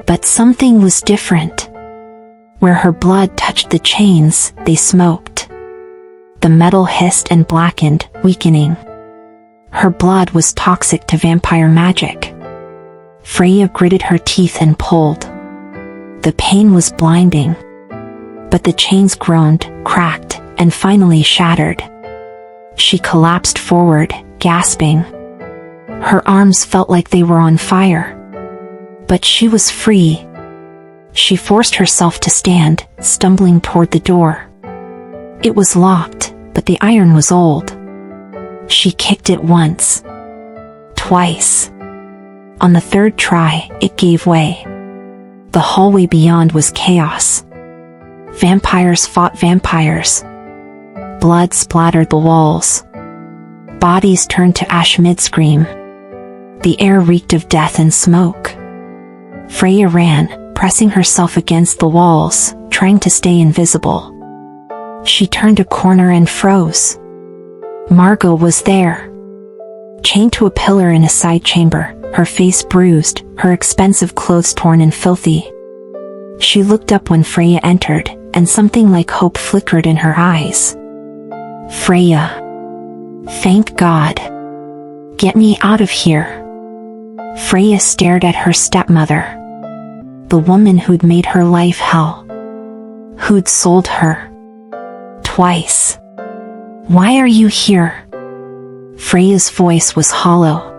But something was different. Where her blood touched the chains, they smoked. The metal hissed and blackened, weakening. Her blood was toxic to vampire magic. Freya gritted her teeth and pulled. The pain was blinding. But the chains groaned, cracked, and finally shattered. She collapsed forward, gasping. Her arms felt like they were on fire. But she was free. She forced herself to stand, stumbling toward the door. It was locked, but the iron was old. She kicked it once. Twice. On the third try, it gave way. The hallway beyond was chaos. Vampires fought vampires. Blood splattered the walls. Bodies turned to ash mid-scream. The air reeked of death and smoke. Freya ran, pressing herself against the walls, trying to stay invisible. She turned a corner and froze. Margot was there. Chained to a pillar in a side chamber, her face bruised, her expensive clothes torn and filthy. She looked up when Freya entered, and something like hope flickered in her eyes. "Freya." Thank God. Get me out of here. Freya stared at her stepmother. The woman who'd made her life hell. Who'd sold her. Twice. Why are you here? Freya's voice was hollow.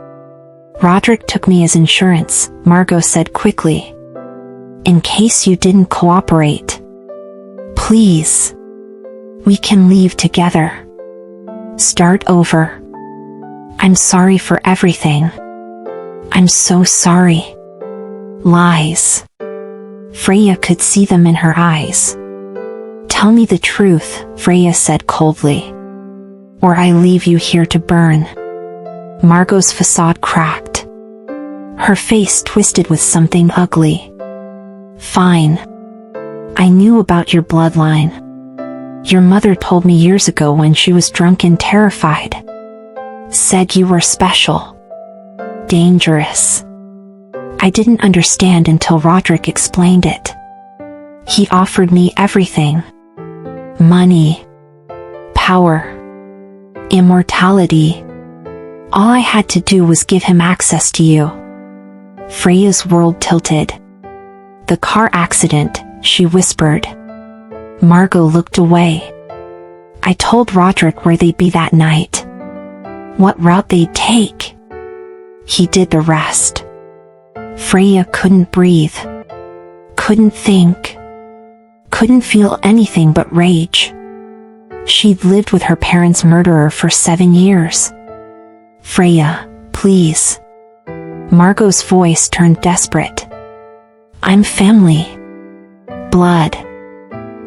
Roderick took me as insurance, Margot said quickly. In case you didn't cooperate. Please. We can leave together. Start over. I'm sorry for everything. I'm so sorry. Lies. Freya could see them in her eyes. Tell me the truth, Freya said coldly. Or I leave you here to burn. Margot's facade cracked. Her face twisted with something ugly. Fine. I knew about your bloodline. Your mother told me years ago when she was drunk and terrified. Said you were special. Dangerous. I didn't understand until Roderick explained it. He offered me everything. Money. Power. Immortality. All I had to do was give him access to you. Freya's world tilted. The car accident, she whispered. Margot looked away. I told Roderick where they'd be that night. What route they'd take. He did the rest. Freya couldn't breathe. Couldn't think. Couldn't feel anything but rage. She'd lived with her parents' murderer for 7 years. Freya, please. Margot's voice turned desperate. I'm family. Blood.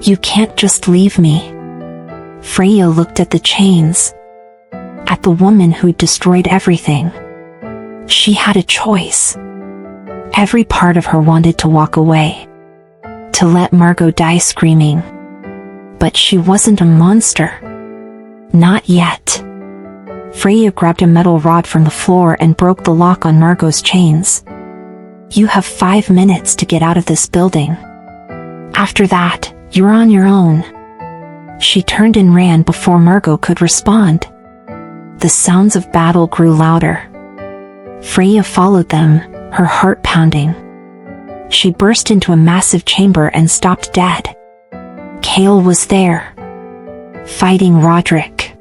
You can't just leave me. Freya looked at the chains. At the woman who'd destroyed everything. She had a choice. Every part of her wanted to walk away. To let Margot die screaming. But she wasn't a monster. Not yet. Freya grabbed a metal rod from the floor and broke the lock on Margot's chains. You have 5 minutes to get out of this building. After that, you're on your own. She turned and ran before Margot could respond. The sounds of battle grew louder. Freya followed them, her heart pounding. She burst into a massive chamber and stopped dead. Kael was there. Fighting Roderick.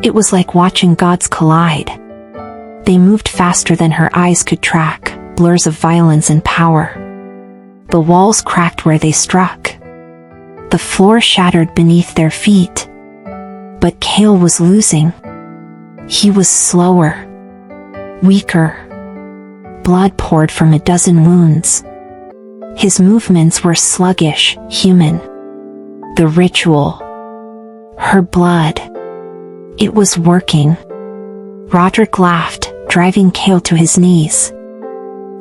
It was like watching gods collide. They moved faster than her eyes could track, blurs of violence and power. The walls cracked where they struck. The floor shattered beneath their feet. But Kael was losing. He was slower. Weaker. Blood poured from a dozen wounds. His movements were sluggish, human. The ritual. Her blood. It was working. Roderick laughed, driving Kael to his knees.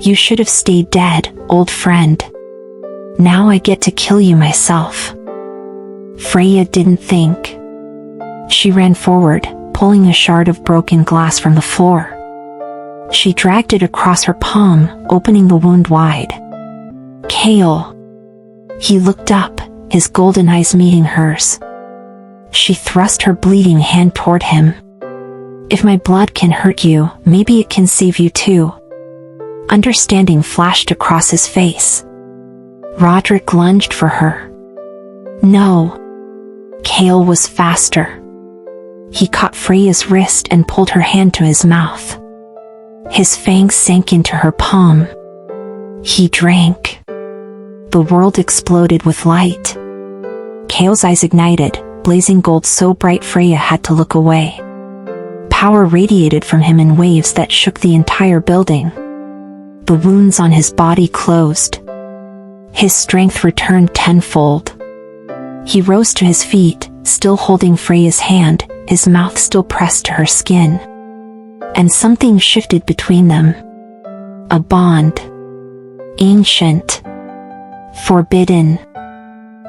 You should have stayed dead, old friend. Now I get to kill you myself. Freya didn't think. She ran forward, pulling a shard of broken glass from the floor. She dragged it across her palm, opening the wound wide. Kael. He looked up, his golden eyes meeting hers. She thrust her bleeding hand toward him. If my blood can hurt you, maybe it can save you too. Understanding flashed across his face. Roderick lunged for her. No. Kael was faster. He caught Freya's wrist and pulled her hand to his mouth. His fangs sank into her palm. He drank. The world exploded with light. Kael's eyes ignited, blazing gold so bright Freya had to look away. Power radiated from him in waves that shook the entire building. The wounds on his body closed. His strength returned tenfold. He rose to his feet, still holding Freya's hand, his mouth still pressed to her skin. And something shifted between them. A bond. Ancient. Forbidden.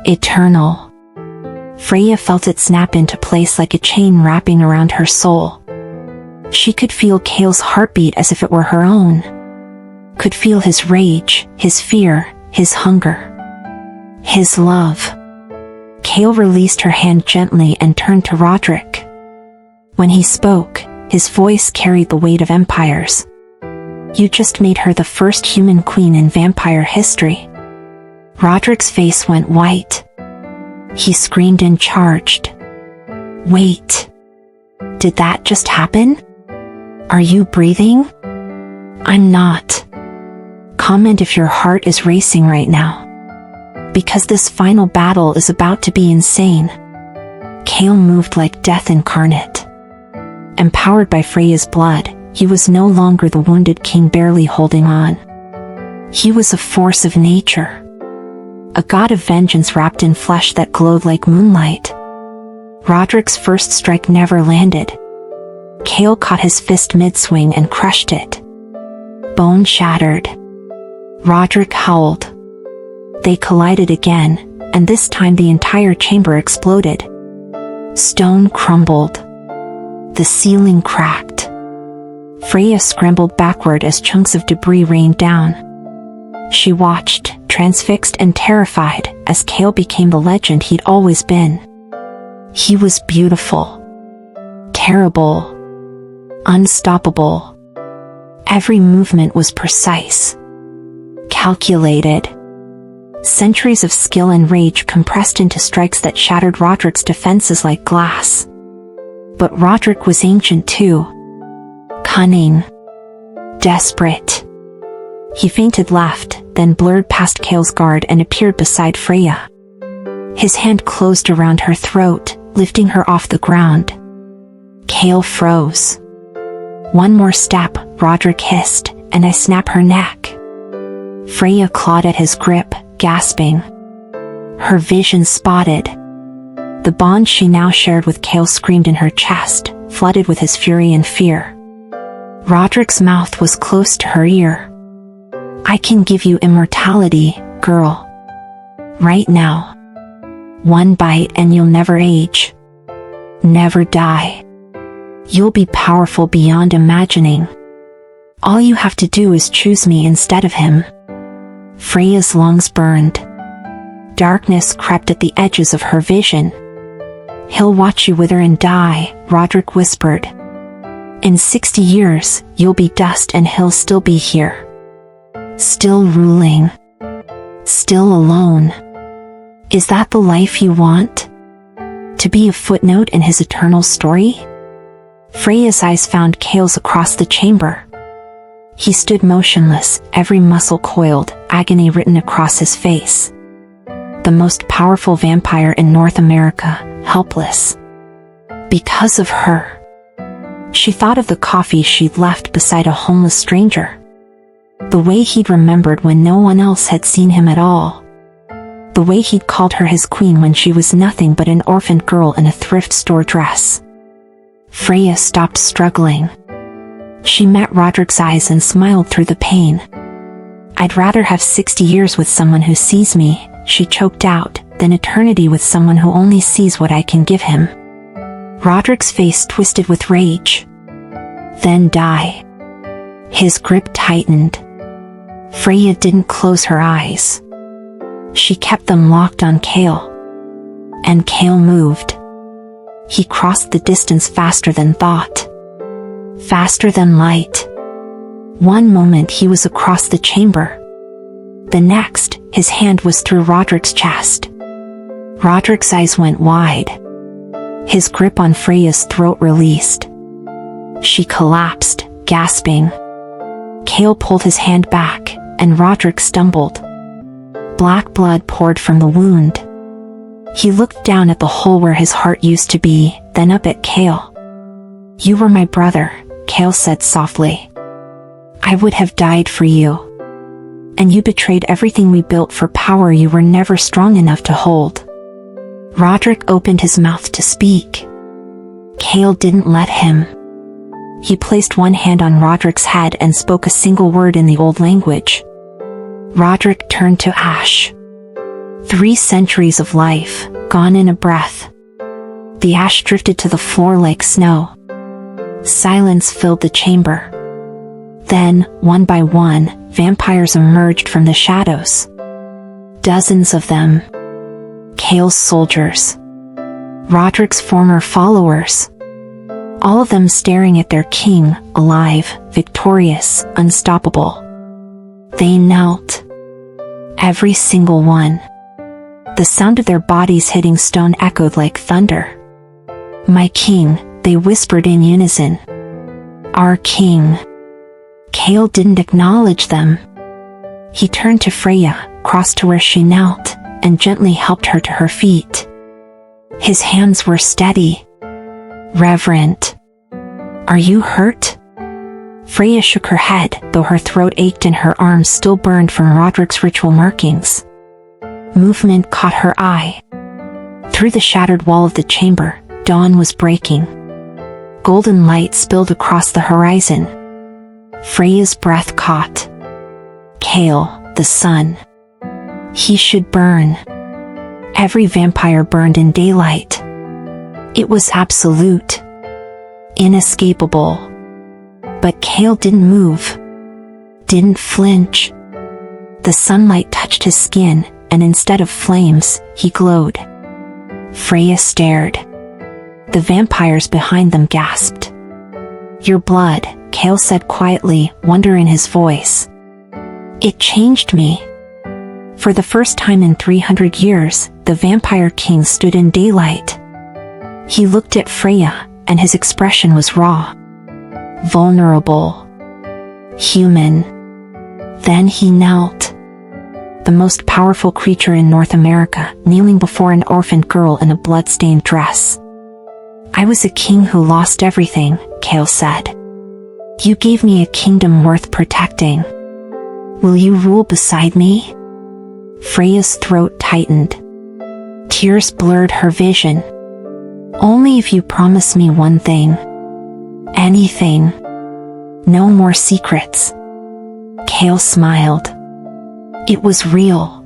Eternal. Freya felt it snap into place like a chain wrapping around her soul. She could feel Kael's heartbeat as if it were her own. Could feel his rage, his fear, his hunger. His love. Kael released her hand gently and turned to Roderick. When he spoke, his voice carried the weight of empires. You just made her the first human queen in vampire history. Roderick's face went white. He screamed and charged. Wait. Did that just happen? Are you breathing? I'm not. Comment if your heart is racing right now. Because this final battle is about to be insane. Kael moved like death incarnate. Empowered by Freya's blood, he was no longer the wounded king barely holding on. He was a force of nature. A god of vengeance wrapped in flesh that glowed like moonlight. Roderick's first strike never landed. Kael caught his fist mid-swing and crushed it. Bone shattered. Roderick howled. They collided again, and this time the entire chamber exploded. Stone crumbled. The ceiling cracked. Freya scrambled backward as chunks of debris rained down. She watched, transfixed and terrified, as Kael became the legend he'd always been. He was beautiful. Terrible. Unstoppable. Every movement was precise. Calculated. Centuries of skill and rage compressed into strikes that shattered Roderick's defenses like glass. But Roderick was ancient too. Cunning. Desperate. He feinted left, then blurred past Kael's guard and appeared beside Freya. His hand closed around her throat, lifting her off the ground. Kael froze. One more step, Roderick hissed, and I snap her neck. Freya clawed at his grip, gasping. Her vision spotted. The bond she now shared with Kael screamed in her chest, flooded with his fury and fear. Roderick's mouth was close to her ear. I can give you immortality, girl. Right now. One bite and you'll never age. Never die. You'll be powerful beyond imagining. All you have to do is choose me instead of him. Freya's lungs burned. Darkness crept at the edges of her vision. He'll watch you wither and die, Roderick whispered. In 60 years, you'll be dust and he'll still be here. Still ruling. Still alone. Is that the life you want? To be a footnote in his eternal story? Freya's eyes found Kael's across the chamber. He stood motionless, every muscle coiled, agony written across his face. The most powerful vampire in North America, helpless. Because of her. She thought of the coffee she'd left beside a homeless stranger. The way he'd remembered when no one else had seen him at all. The way he'd called her his queen when she was nothing but an orphaned girl in a thrift store dress. Freya stopped struggling. She met Roderick's eyes and smiled through the pain. I'd rather have 60 years with someone who sees me, she choked out, than eternity with someone who only sees what I can give him. Roderick's face twisted with rage. Then die. His grip tightened. Freya didn't close her eyes. She kept them locked on Kael. And Kael moved. He crossed the distance faster than thought. Faster than light. One moment he was across the chamber. The next, his hand was through Roderick's chest. Roderick's eyes went wide. His grip on Freya's throat released. She collapsed, gasping. Kael pulled his hand back, and Roderick stumbled. Black blood poured from the wound. He looked down at the hole where his heart used to be, then up at Kael. You were my brother, Kael said softly. I would have died for you. And you betrayed everything we built for power you were never strong enough to hold. Roderick opened his mouth to speak. Kael didn't let him. He placed one hand on Roderick's head and spoke a single word in the old language. Roderick turned to ash. 3 centuries of life, gone in a breath. The ash drifted to the floor like snow. Silence filled the chamber. Then, one by one, vampires emerged from the shadows. Dozens of them. Kael's soldiers. Roderick's former followers. all of them staring at their king, alive, victorious, unstoppable. They knelt. Every single one. The sound of their bodies hitting stone echoed like thunder. "My king," they whispered in unison. "Our king." Kael didn't acknowledge them. He turned to Freya, crossed to where she knelt, and gently helped her to her feet. His hands were steady, reverent. "Are you hurt?" Freya shook her head, though her throat ached and her arms still burned from Roderick's ritual markings. Movement caught her eye. Through the shattered wall of the chamber, dawn was breaking. Golden light spilled across the horizon. Freya's breath caught. Kael, the sun. He should burn. Every vampire burned in daylight. It was absolute. Inescapable. But Kael didn't move. Didn't flinch. The sunlight touched his skin, and instead of flames, he glowed. Freya stared. The vampires behind them gasped. "Your blood," Kael said quietly, wonder in his voice. "It changed me." For the first time in 300 years, the Vampire King stood in daylight. He looked at Freya, and his expression was raw. Vulnerable. Human. Then he knelt. The most powerful creature in North America, kneeling before an orphaned girl in a blood-stained dress. "I was a king who lost everything," Kael said. "You gave me a kingdom worth protecting. Will you rule beside me?" Freya's throat tightened. Tears blurred her vision. "Only if you promise me one thing. Anything. No more secrets." Kael smiled. It was real.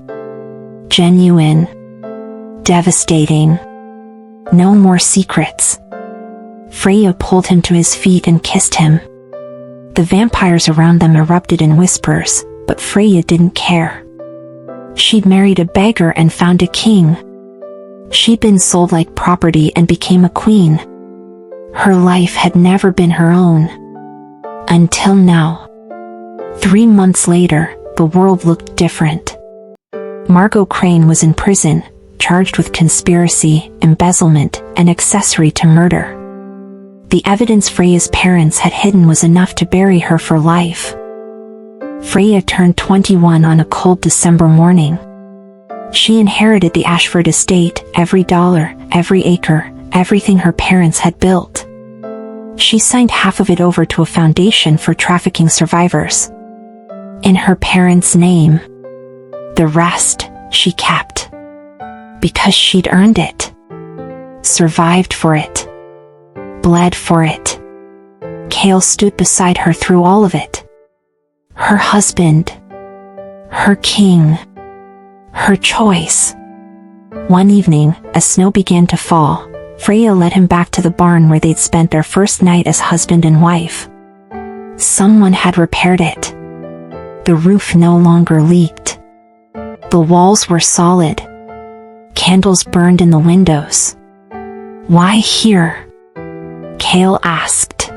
Genuine. Devastating. No more secrets. Freya pulled him to his feet and kissed him. The vampires around them erupted in whispers, but Freya didn't care. She'd married a beggar and found a king. She'd been sold like property and became a queen. Her life had never been her own. Until now. 3 months later, the world looked different. Margot Crane was in prison, charged with conspiracy, embezzlement, and accessory to murder. The evidence Freya's parents had hidden was enough to bury her for life. Freya turned 21 on a cold December morning. She inherited the Ashford estate, every dollar, every acre, everything her parents had built. She signed half of it over to a foundation for trafficking survivors. In her parents' name. The rest, she kept. Because she'd earned it. Survived for it. Bled for it. Kael stood beside her through all of it. Her husband. Her king. Her choice. One evening, as snow began to fall, Freya led him back to the barn where they'd spent their first night as husband and wife. Someone had repaired it. The roof no longer leaked. The walls were solid. Candles burned in the windows. "Why here?" Kael asked.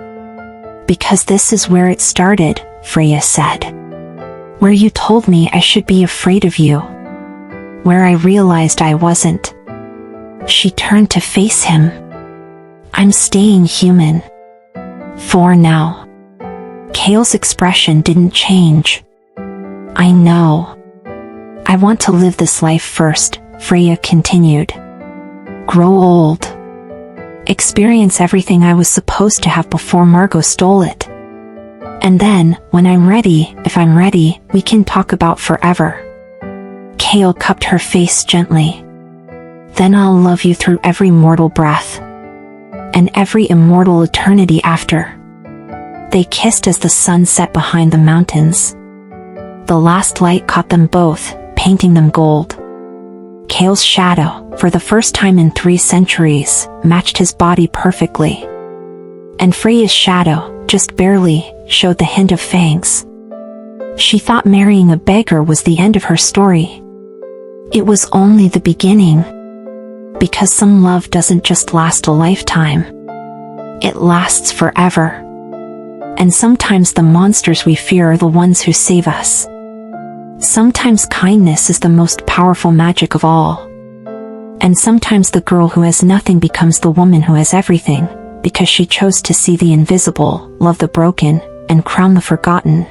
"Because this is where it started," Freya said. "Where you told me I should be afraid of you. Where I realized I wasn't." She turned to face him. "I'm staying human. For now." Kael's expression didn't change. "I know. I want to live this life first," Freya continued. "Grow old. Experience everything I was supposed to have before Margot stole it. And then, when I'm ready, if I'm ready, we can talk about forever." Kael cupped her face gently. "Then I'll love you through every mortal breath. And every immortal eternity after." They kissed as the sun set behind the mountains. The last light caught them both, painting them gold. Kael's shadow, for the first time in 3 centuries, matched his body perfectly. And Freya's shadow, just barely, showed the hint of fangs. She thought marrying a beggar was the end of her story. It was only the beginning. Because some love doesn't just last a lifetime. It lasts forever. And sometimes the monsters we fear are the ones who save us. Sometimes kindness is the most powerful magic of all. And sometimes the girl who has nothing becomes the woman who has everything, because she chose to see the invisible, love the broken, and crown the forgotten.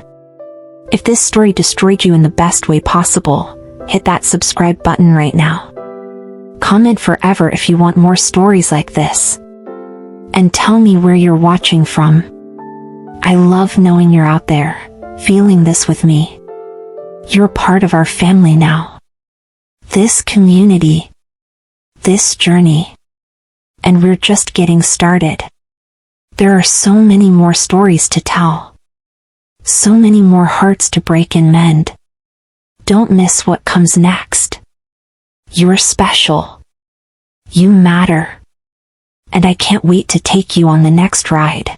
If this story destroyed you in the best way possible, hit that subscribe button right now. Comment forever if you want more stories like this. And tell me where you're watching from. I love knowing you're out there, feeling this with me. You're part of our family now. This community. This journey. And we're just getting started. There are so many more stories to tell. So many more hearts to break and mend. Don't miss what comes next. You're special. You matter. And I can't wait to take you on the next ride.